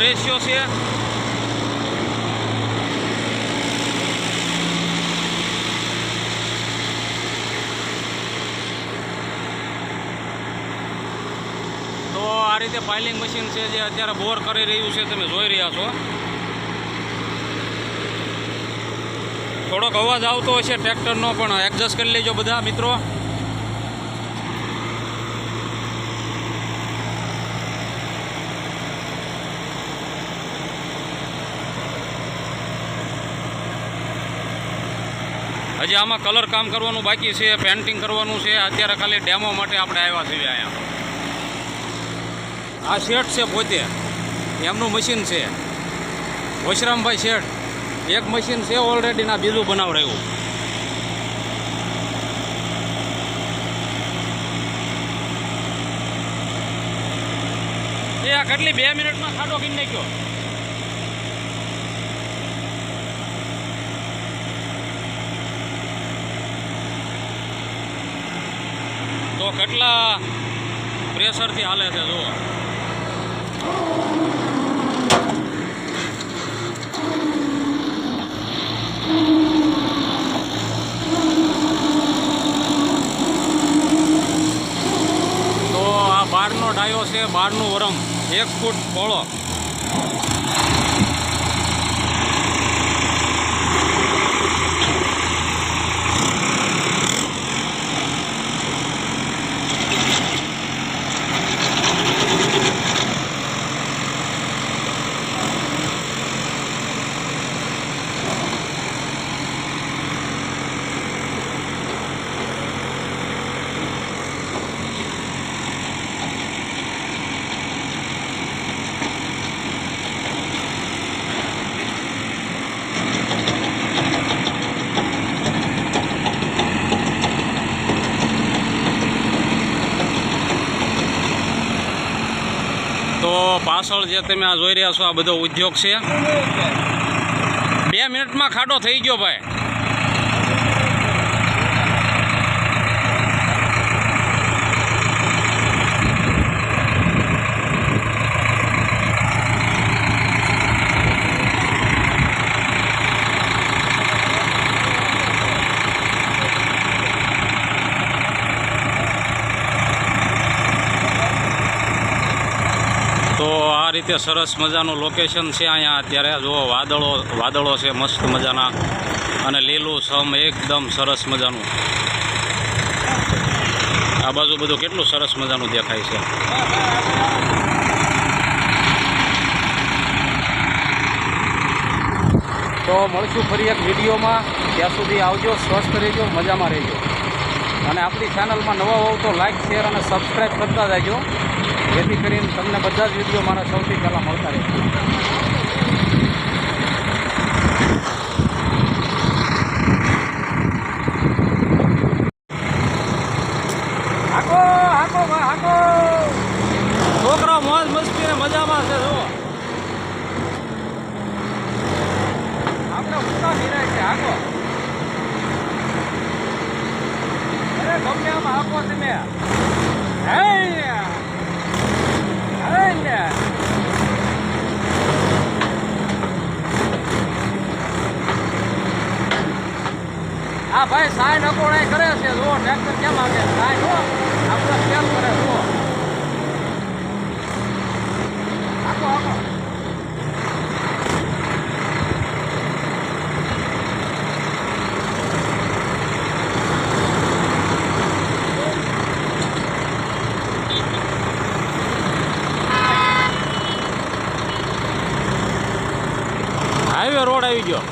Ratio છે. તો આ રીતે પાઇલિંગ મશીન છે જે અત્યારે બોર કરી રહ્યું છે, તમે જોઈ રહ્યા છો. થોડોક અવાજ આવતો હશે ટ્રેક્ટરનો, પણ એડજસ્ટ કરી લેજો બધા મિત્રો. હજી આમાં કલર કામ કરવાનું બાકી છે, પેન્ટિંગ કરવાનું છે. અત્યારે ખાલી ડેમો માટે આપણે આવ્યા છીએ અહીંયા. આ શેઠ છે પોતે, એમનું મશીન છે, વશરામભાઈ શેઠ. એક મશીન છે ઓલરેડી, ના બીજું બનાવડાવ્યું. એ આ કેટલી 2 મિનિટમાં ખાડો કરી નાખ્યો. તો કેટલા પ્રેશરથી હાલે છે જુઓ. તો આ બારનો ડાયો છે, બારનું વરમ 1 ફૂટ પહોળો. તો પાછળ જે તમે આ જોઈ રહ્યા છો આ બધો ઉદ્યોગ છે. 2 મિનિટમાં ખાડો થઈ ગયો ભાઈ. તો આ રીતે સરસ મજાનું લોકેશન છે અહીંયા. અત્યારે જુઓ વાદળો છે મસ્ત મજાના, અને લીલું સમ એકદમ સરસ મજાનું. આ બાજુ બધું કેટલું સરસ મજાનું દેખાય છે. તો મળશું ફરી એક વિડીયોમાં. ત્યાં સુધી આવજો, સ્વસ્થ રહેજો, મજામાં રહેજો. અને આપણી ચેનલમાં નવા હોવ તો લાઇક, શેર અને સબસ્ક્રાઈબ કરતા જજો, જેથી કરીને તમને બધા જ વિડીયો મારા સૌથી પહેલાં મળતા રહે. હાકો હાકો હાકો, છોકરા મોજ મસ્તી ને મજામાં છે. જો આપણે ઉતા નિરાય છે. હાકો, અરે ગમે આમાં હાકો તમે. હા ભાઈ, સાઈડ અકોડાઈ કરે છે. જુઓ ટ્રેક્ટર કેમ આવે, સાઈડ હો આપણે કેમ કરે. જુઓ હાકો હાકો. હાઈવે રોડ આવી ગયો.